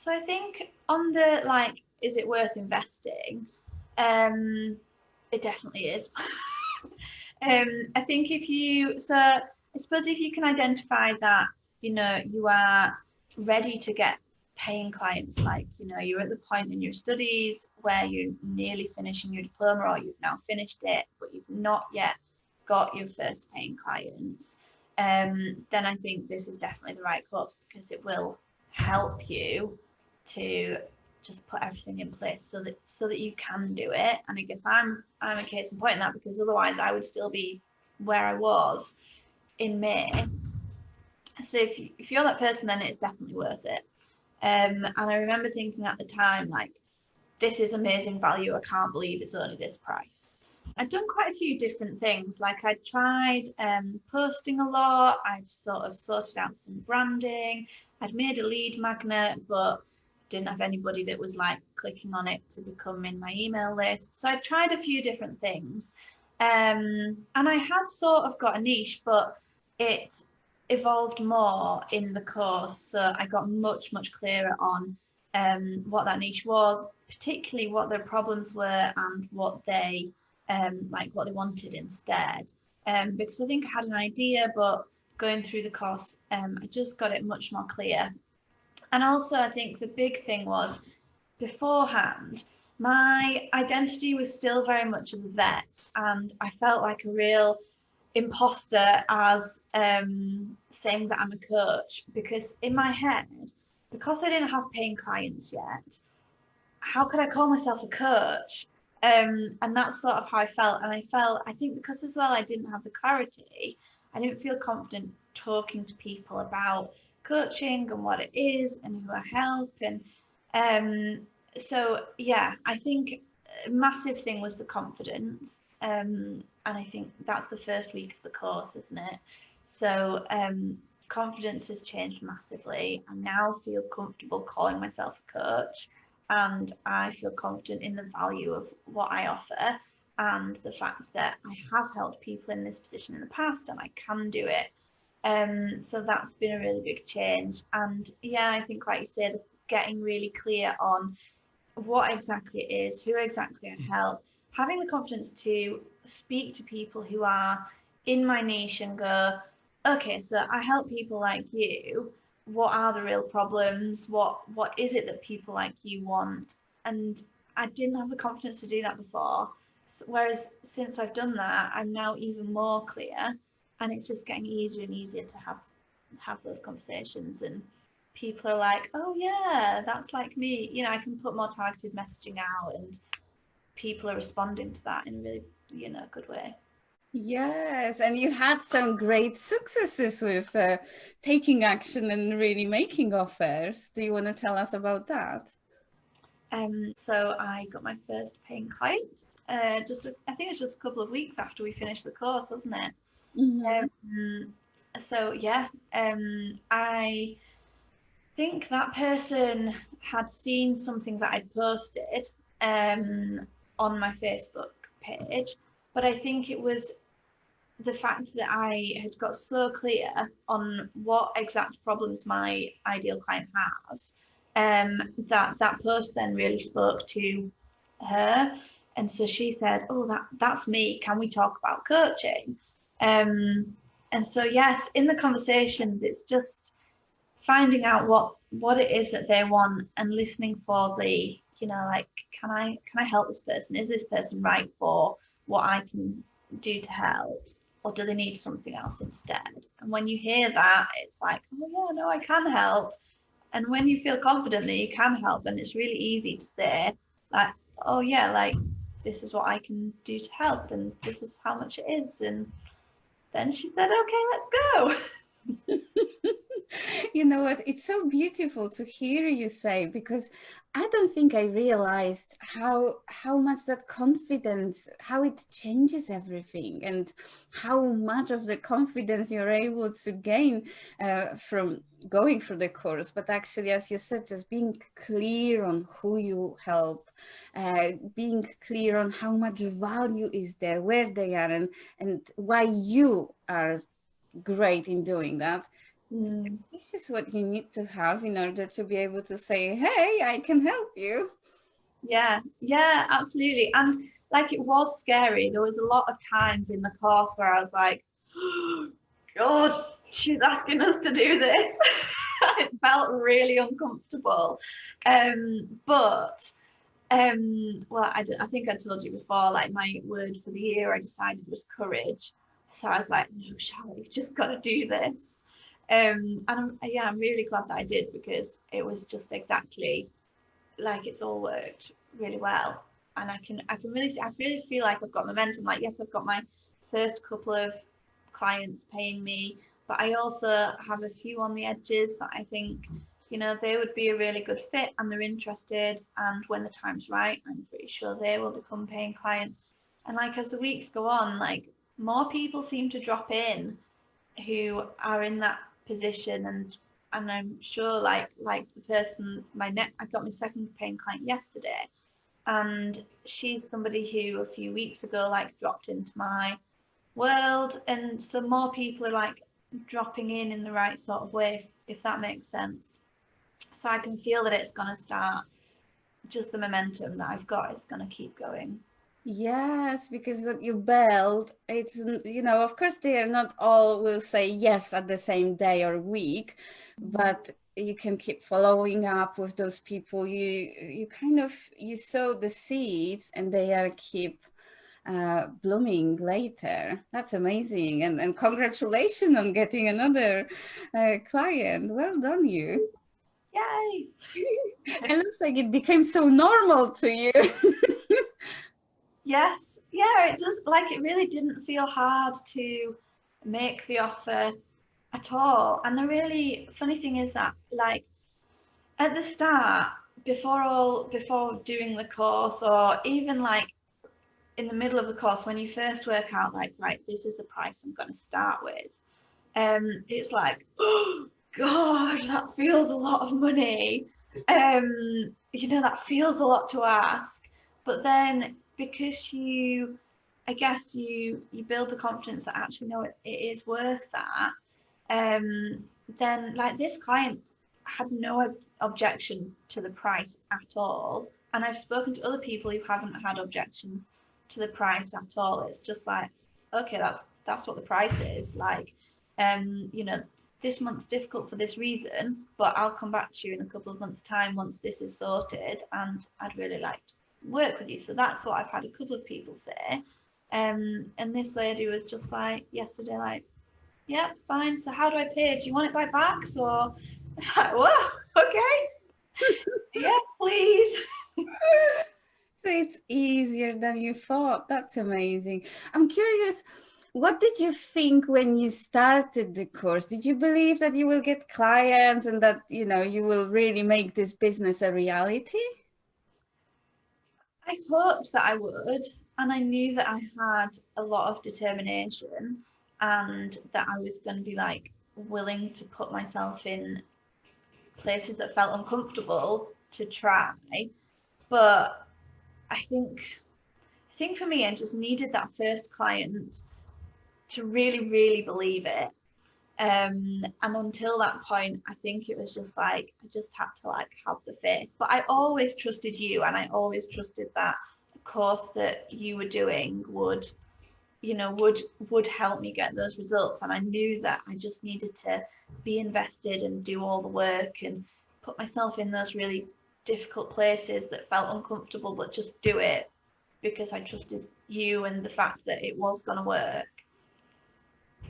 So I think on the like, is it worth investing? It definitely is. I think I suppose if you can identify that, you are ready to get paying clients, like, you're at the point in your studies where you're nearly finishing your diploma or you've now finished it, but you've not yet got your first paying clients, then I think this is definitely the right course because it will help you to just put everything in place so that you can do it. And I guess I'm a case in point in that because otherwise I would still be where I was in May. So if you're that person, then it's definitely worth it. And I remember thinking at the time, like, this is amazing value. I can't believe it's only this price. I'd done quite a few different things. Like I'd tried posting a lot. I'd sort of sorted out some branding. I'd made a lead magnet, but didn't have anybody that was like clicking on it to become in my email list. So I tried a few different things. And I had sort of got a niche, but it evolved more in the course. So I got much, much clearer on what that niche was, particularly what their problems were and what they what they wanted instead. Because I think I had an idea, but going through the course, I just got it much more clear. And also, I think the big thing was beforehand, my identity was still very much as a vet, and I felt like a real imposter as saying that I'm a coach because in my head, because I didn't have paying clients yet, how could I call myself a coach? And that's sort of how I felt. And I think because as well I didn't have the clarity, I didn't feel confident talking to people about coaching and what it is and who I help. And so, yeah, I think a massive thing was the confidence. And I think that's the first week of the course, isn't it? So, confidence has changed massively. I now feel comfortable calling myself a coach, and I feel confident in the value of what I offer and the fact that I have helped people in this position in the past and I can do it. So that's been a really big change. And yeah, I think, like you said, getting really clear on what exactly it is, who exactly I help, having the confidence to speak to people who are in my niche and go, okay, so I help people like you. What are the real problems? What is it that people like you want? And I didn't have the confidence to do that before. Whereas since I've done that, I'm now even more clear, and it's just getting easier and easier to have those conversations. And people are like, oh yeah, that's like me. I can put more targeted messaging out, and people are responding to that in a really, good way. Yes, and you had some great successes with taking action and really making offers. Do you want to tell us about that? So I got my first paying client. I think it's just a couple of weeks after we finished the course, wasn't it? Hmm. So yeah, I think that person had seen something that I'd posted on my Facebook page, but I think it was the fact that I had got so clear on what exact problems my ideal client has, that post then really spoke to her. And so she said, oh, that's me. Can we talk about coaching? And so, yes, in the conversations, it's just finding out what it is that they want and listening for the, like, can I help this person? Is this person right for what I can do to help, or do they need something else instead? And when you hear that, it's like, oh yeah, no, I can help. And when you feel confident that you can help, then it's really easy to say, like, oh yeah, like, this is what I can do to help, and this is how much it is. And then she said, okay, let's go. You know what? It's so beautiful to hear you say, because I don't think I realized how much that confidence, how it changes everything, and how much of the confidence you're able to gain from going through the course. But actually, as you said, just being clear on who you help, being clear on how much value is there, where they are, and why you are great in doing that. This is what you need to have in order to be able to say, hey, I can help you. Yeah, yeah, absolutely. And like it was scary. There was a lot of times in the course where I was like, oh, God, she's asking us to do this. It felt really uncomfortable. But well, I think I told you before, like my word for the year I decided was courage. So I was like, no, Charlotte, you've just got to do this. Yeah, I'm really glad that I did because it was just exactly like it's all worked really well. And I can really see, I really feel like I've got momentum. Like, yes, I've got my first couple of clients paying me, but I also have a few on the edges that I think, they would be a really good fit and they're interested. And when the time's right, I'm pretty sure they will become paying clients. And like as the weeks go on, like more people seem to drop in who are in that position, and I'm sure like the person I got my second paying client yesterday, and she's somebody who a few weeks ago like dropped into my world, and so more people are like dropping in the right sort of way, if that makes sense. So I can feel that it's going to start, just the momentum that I've got is going to keep going. Yes, because what you build, of course, they are not all will say yes at the same day or week, but you can keep following up with those people. You kind of you sow the seeds and they are keep blooming later. That's amazing. And congratulations on getting another client. Well done, you. Yay! It looks like it became so normal to you. Yes, yeah, it does. Like, it really didn't feel hard to make the offer at all. And the really funny thing is that, like, at the start, before doing the course, or even like in the middle of the course, when you first work out, like, right, this is the price I'm going to start with, it's like, oh, God, that feels a lot of money. That feels a lot to ask. But then because I guess you build the confidence that actually no, it is worth that. Um, then like this client had no objection to the price at all, and I've spoken to other people who haven't had objections to the price at all. It's just like, okay, that's what the price is. Like, um, you know, this month's difficult for this reason, but I'll come back to you in a couple of months' time once this is sorted, and I'd really like to work with you. So that's what I've had a couple of people say. And this lady was just like yesterday, like, yeah, fine. So how do I pay? Do you want it by backs or? It's like, whoa, okay, yeah, please. So it's easier than you thought. That's amazing. I'm curious, what did you think when you started the course? Did you believe that you will get clients and that, you will really make this business a reality? I hoped that I would, and I knew that I had a lot of determination and that I was going to be like willing to put myself in places that felt uncomfortable to try. But I think I think for me, I just needed that first client to really, really believe it. And until that point, I think it was just like I just had to like have the faith. But I always trusted you, and I always trusted that the course that you were doing would help me get those results. And I knew that I just needed to be invested and do all the work and put myself in those really difficult places that felt uncomfortable, but just do it because I trusted you and the fact that it was going to work.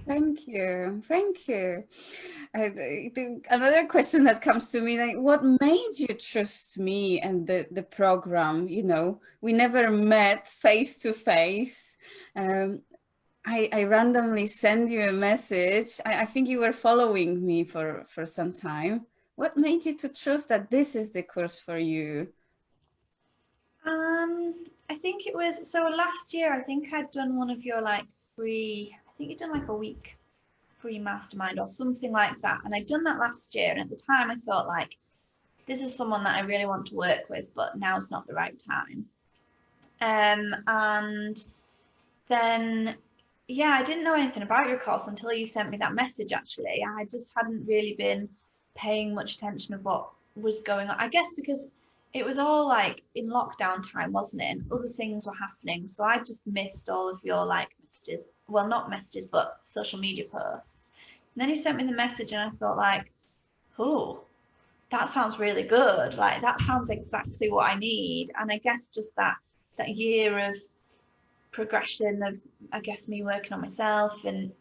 Thank you. Thank you. Another question that comes to me, like, what made you trust me and the program? We never met face to face. I randomly send you a message. I think you were following me for some time. What made you to trust that this is the course for you? I think it was so last year. I think I'd done one of your like free. I think you'd done like a week free mastermind or something like that, and I'd done that last year. And at the time, I thought like, this is someone that I really want to work with, but now's not the right time. And then yeah, I didn't know anything about your course until you sent me that message, actually. I just hadn't really been paying much attention of what was going on. I guess because it was all like in lockdown time, wasn't it? And other things were happening. So I just missed all of your like messages. Well, not messages, but social media posts. And then you sent me the message and I thought like, oh, that sounds really good. Like that sounds exactly what I need. And I guess just that year of progression of, I guess, me working on myself, and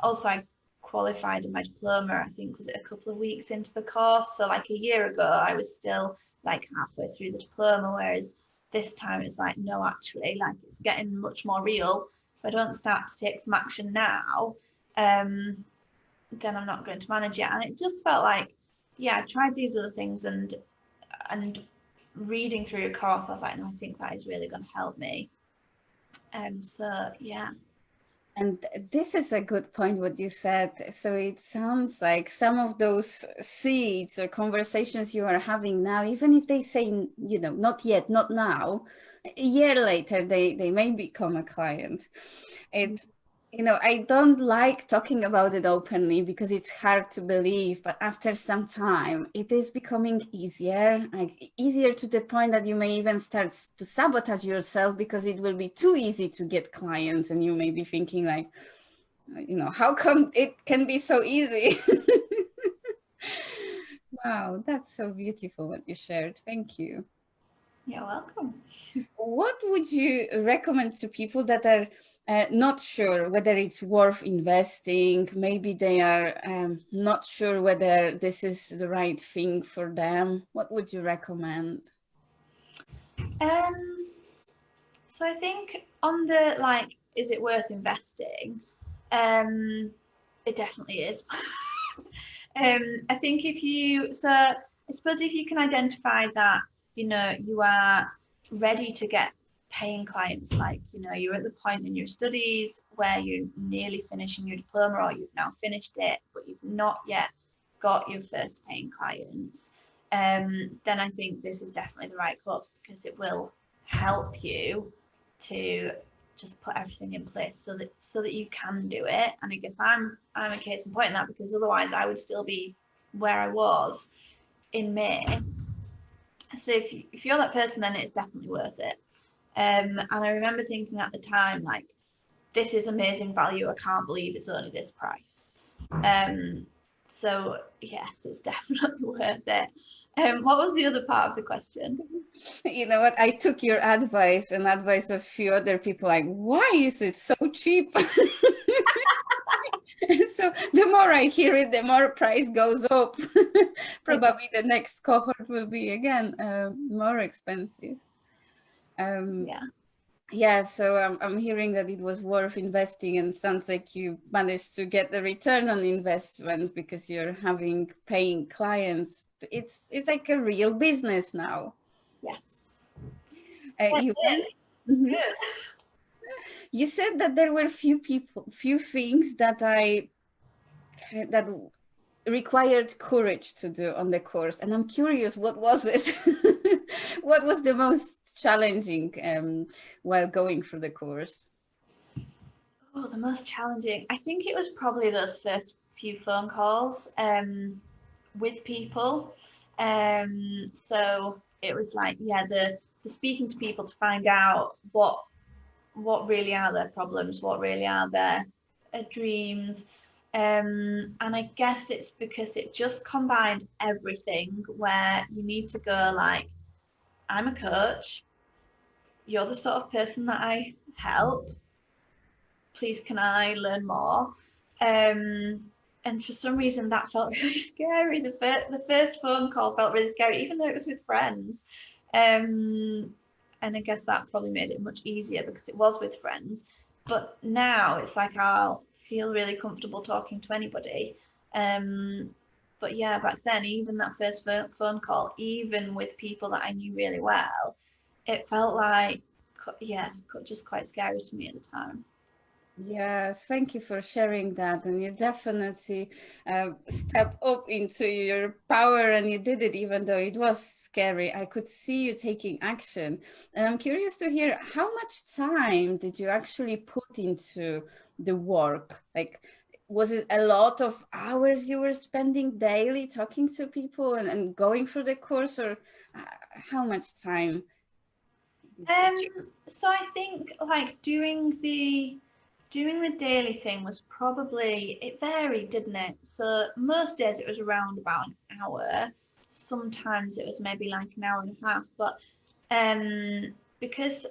also I qualified in my diploma. I think was it a couple of weeks into the course. So like a year ago, I was still like halfway through the diploma, whereas this time it's like no, actually, like it's getting much more real. If I don't start to take some action now, then I'm not going to manage it. And it just felt like, yeah, I tried these other things and reading through a course, I was like, no, I think that is really going to help me. So yeah. And this is a good point, what you said. So it sounds like some of those seeds or conversations you are having now, even if they say, you know, not yet, not now, a year later, they may become a client. It, you know, I don't like talking about it openly because it's hard to believe, but after some time, it is becoming easier, like easier to the point that you may even start to sabotage yourself because it will be too easy to get clients, and you may be thinking like, you know, how come it can be so easy? Wow, that's so beautiful what you shared. Thank you. You're welcome. What would you recommend to people that are not sure whether it's worth investing? Maybe they are not sure whether this is the right thing for them. What would you recommend? Um, so I think on the like, is it worth investing? It definitely is. I think if you, so I suppose if you can identify that, you know, you are ready to get paying clients, like, you know, you're at the point in your studies where you're nearly finishing your diploma or you've now finished it, but you've not yet got your first paying clients, then I think this is definitely the right course because it will help you to just put everything in place so that you can do it. And I guess I'm a case in point in that because otherwise I would still be where I was in May. So if you're that person, then it's definitely worth it. And I remember thinking at the time, like, this is amazing value. I can't believe it's only this price. So yes, it's definitely worth it. What was the other part of the question? You know what? I took your advice and advice of a few other people, like, why is it so cheap? So the more I hear it, the more price goes up. Probably the next cohort will be again more expensive. Yeah, so I'm hearing that it was worth investing, and sounds like you managed to get the return on investment because you're having paying clients. It's like a real business now. Yes. You Good. You said that there were few things that that required courage to do on the course, and I'm curious, what was it? What was the most challenging while going through the course? Oh, the most challenging. I think it was probably those first few phone calls with people. So it was like, yeah, the speaking to people to find out what really are their problems, what really are their dreams. And I guess it's because it just combined everything where you need to go like, I'm a coach, you're the sort of person that I help, please can I learn more? And for some reason that felt really scary. The first phone call felt really scary, even though it was with friends. And I guess that probably made it much easier because it was with friends. But now it's like I'll feel really comfortable talking to anybody. But yeah, back then, even that first phone call, even with people that I knew really well, it felt like, yeah, just quite scary to me at the time. Yes, thank you for sharing that. And you definitely step up into your power, and you did it even though it was scary. I could see you taking action. And I'm curious to hear, how much time did you actually put into the work? Like, was it a lot of hours you were spending daily talking to people and going through the course, or how much time did you? So I think like doing the daily thing was probably, it varied, didn't it? So most days it was around about an hour. Sometimes it was maybe like an hour and a half, but because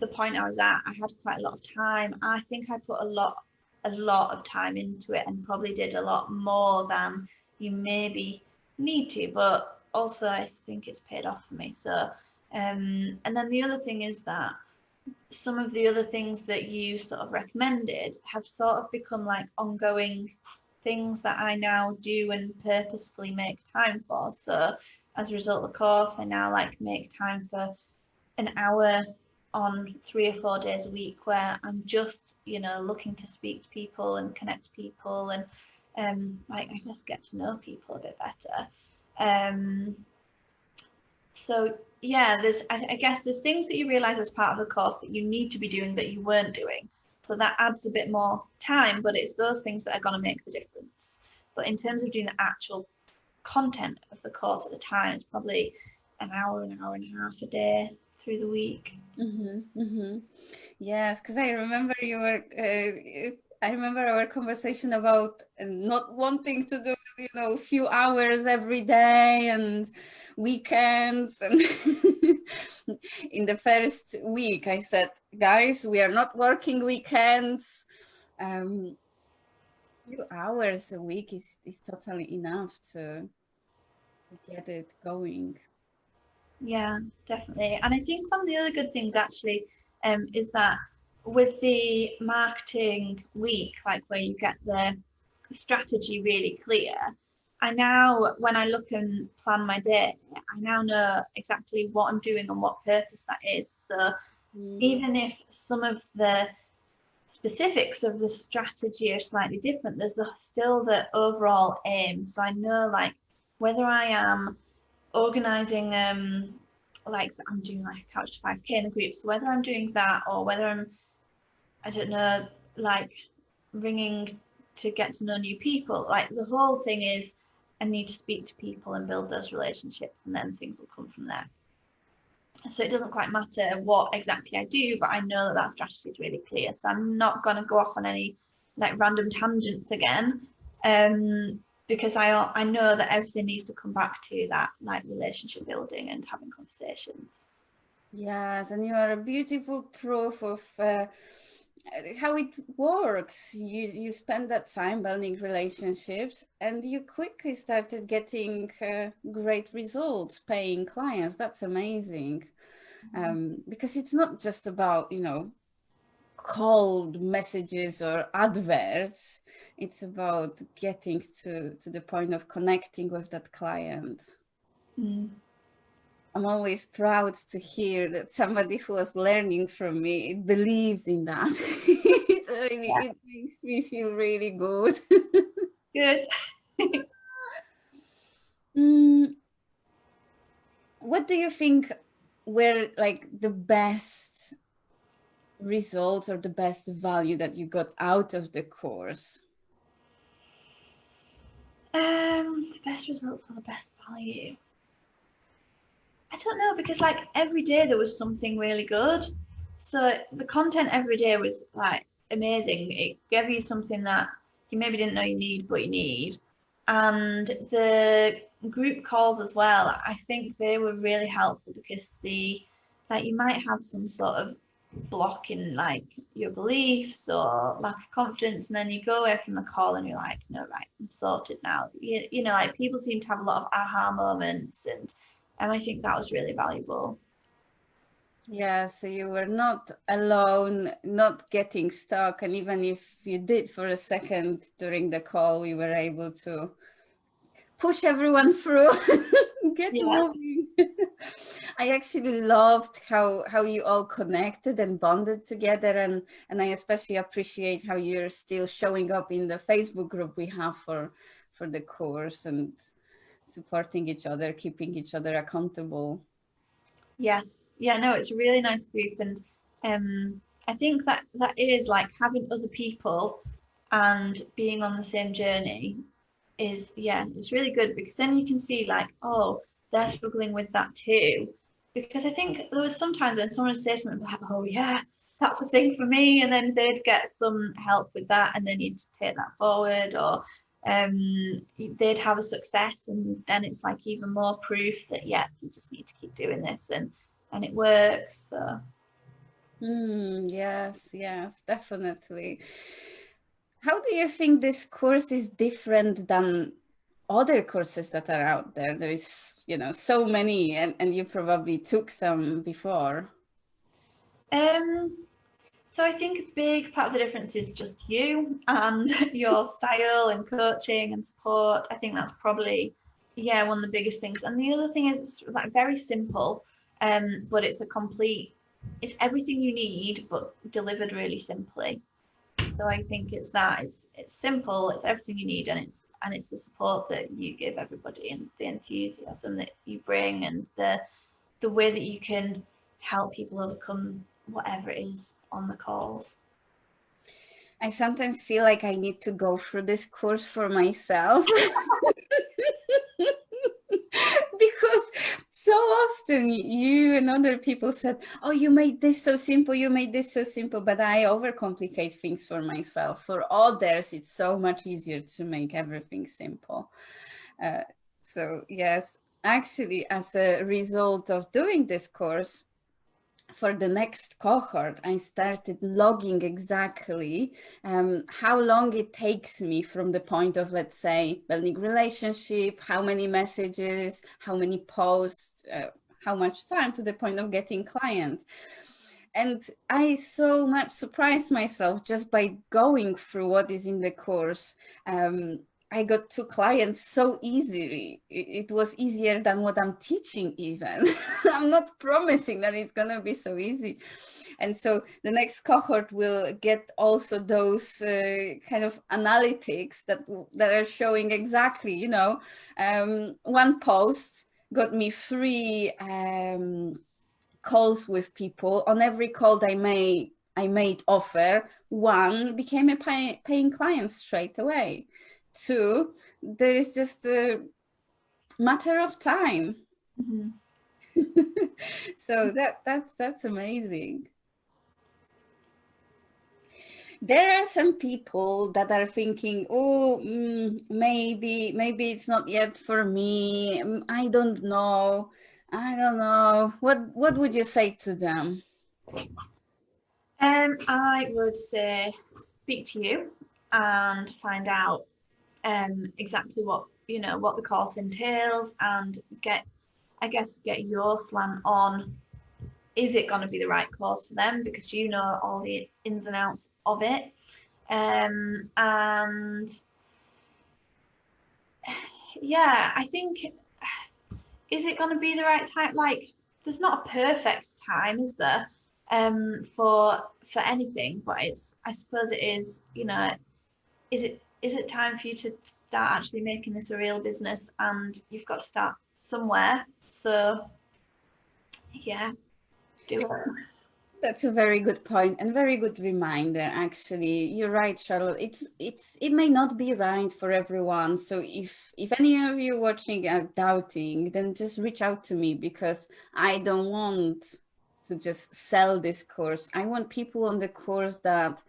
the point I was at, I had quite a lot of time. I think I put a lot of time into it and probably did a lot more than you maybe need to, but also I think it's paid off for me. So and then the other thing is that some of the other things that you sort of recommended have sort of become like ongoing things that I now do and purposefully make time for. So as a result of the course, I now like make time for an hour on 3 or 4 days a week where I'm just, looking to speak to people and connect to people and like I guess get to know people a bit better. Um, so yeah, I guess there's things that you realize as part of the course that you need to be doing that you weren't doing. So that adds a bit more time, but it's those things that are going to make the difference. But in terms of doing the actual content of the course at the time, it's probably an hour and a half a day through the week. Yes, because I remember I remember our conversation about not wanting to do, a few hours every day and weekends. And in the first week, I said, guys, we are not working weekends. Few hours a week is totally enough to get it going. Yeah, definitely. And I think one of the other good things actually is that with the marketing week, like where you get the strategy really clear, I now, when I look and plan my day, I now know exactly what I'm doing and what purpose that is. So Mm. even if some of the specifics of the strategy are slightly different, there's still the overall aim. So I know like whether I am organizing like I'm doing like a couch to 5K in the group, so whether I'm doing that or whether I'm, I don't know, like ringing to get to know new people, like the whole thing is I need to speak to people and build those relationships and then things will come from there. So it doesn't quite matter what exactly I do, but I know that that strategy is really clear, so I'm not going to go off on any like random tangents again, because I know that everything needs to come back to that like relationship building and having conversations. Yes, and you are a beautiful proof of how it works. You spend that time building relationships, and you quickly started getting great results, paying clients. That's amazing. Because it's not just about, cold messages or adverts. It's about getting to the point of connecting with that client. Mm. I'm always proud to hear that somebody who was learning from me believes in that. Yeah, It makes me feel really good. good. Mm, what do you think were like the best results or the best value that you got out of the course? The best results are the best value. I don't know because like every day there was something really good. So the content every day was like amazing. It gave you something that you maybe didn't know you need, but you need. And the group calls as well, I think they were really helpful because the like you might have some sort of block in like your beliefs or lack of confidence, and then you go away from the call and you're like, no, right, I'm sorted now. Like people seem to have a lot of aha moments and I think that was really valuable. Yeah, so you were not alone, not getting stuck. And even if you did for a second during the call, we were able to push everyone through, get Yeah. moving. I actually loved how you all connected and bonded together, and I especially appreciate how you're still showing up in the Facebook group we have for the course and supporting each other, keeping each other accountable. Yes. Yeah, no, it's a really nice group, and I think that that is like having other people and being on the same journey is, yeah, it's really good because then you can see like, oh, they're struggling with that too. Because I think there was sometimes when someone would say something like, oh yeah, that's a thing for me, and then they'd get some help with that, and then you'd take that forward, or they'd have a success, and then it's like even more proof that yeah, you just need to keep doing this, and it works. So Yes, yes, definitely. How do you think this course is different than other courses that are out there? There is, so many, and you probably took some before. um so I think a big part of the difference is just you and your style and coaching and support. I think that's probably, yeah, one of the biggest things. And the other thing is it's like very simple, but it's everything you need, but delivered really simply. So I think it's that it's simple, it's everything you need, and it's the support that you give everybody and the enthusiasm that you bring and the way that you can help people overcome whatever it is on the calls. I sometimes feel like I need to go through this course for myself. Because so often you and other people said, oh, you made this so simple, you made this so simple, but I overcomplicate things for myself. For others, it's so much easier to make everything simple. Uh, so yes, actually, as a result of doing this course, for the next cohort, I started logging exactly how long it takes me from the point of, let's say, building relationship, how many messages, how many posts, how much time to the point of getting clients. And I so much surprised myself just by going through what is in the course. I got 2 clients so easily. It was easier than what I'm teaching even. I'm not promising that it's going to be so easy. And so the next cohort will get also those kind of analytics that are showing exactly, one post got me 3 calls with people. On every call I made offer, 1 became a paying client straight away. 2, there is just a matter of time. Mm-hmm. So that's amazing. There are some people that are thinking, oh, maybe it's not yet for me. I don't know. What would you say to them? I would say speak to you and find out exactly what what the course entails and get your slant on, is it going to be the right course for them because you know all the ins and outs of it, and yeah, I think, is it going to be the right time? Like, there's not a perfect time, is there, for anything? But I suppose it is. Is it time for you to start actually making this a real business? And you've got to start somewhere. So yeah, do it. That's a very good point and very good reminder, actually. You're right, Charlotte. It may not be right for everyone. So if any of you watching are doubting, then just reach out to me, because I don't want to just sell this course. I want people on the course that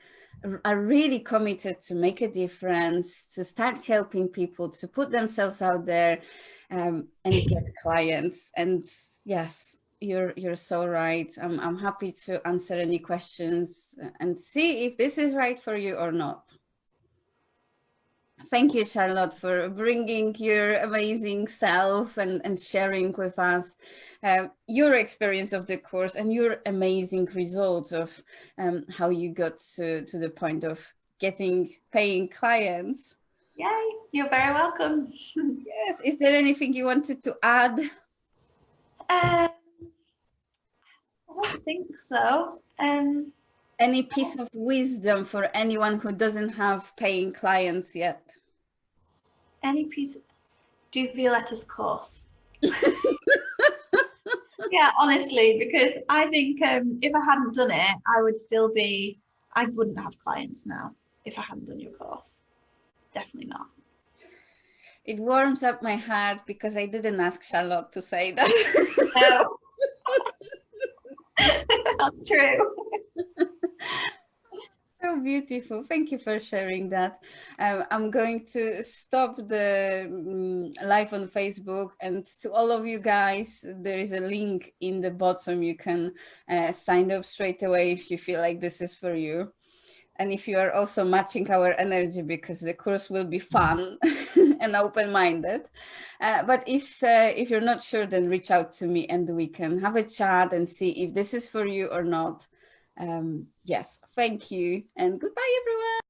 are really committed to make a difference, to start helping people, to put themselves out there, and get clients. And yes, you're so right. I'm happy to answer any questions and see if this is right for you or not. Thank you, Charlotte, for bringing your amazing self and sharing with us your experience of the course and your amazing results of how you got to the point of getting paying clients. Yay, you're very welcome. Yes. Is there anything you wanted to add? Um, don't think so. Any piece of wisdom for anyone who doesn't have paying clients yet? Any piece, do the lettuce course. Yeah, honestly, because I think if I hadn't done it, I wouldn't have clients now if I hadn't done your course. Definitely not. It warms up my heart because I didn't ask Charlotte to say that. No, that's true. So beautiful. Thank you for sharing that. I'm going to stop the live on Facebook, and to all of you guys, there is a link in the bottom. You can sign up straight away if you feel like this is for you. And if you are also matching our energy, because the course will be fun and open-minded. But if you're not sure, then reach out to me and we can have a chat and see if this is for you or not. Yes, thank you and goodbye, everyone.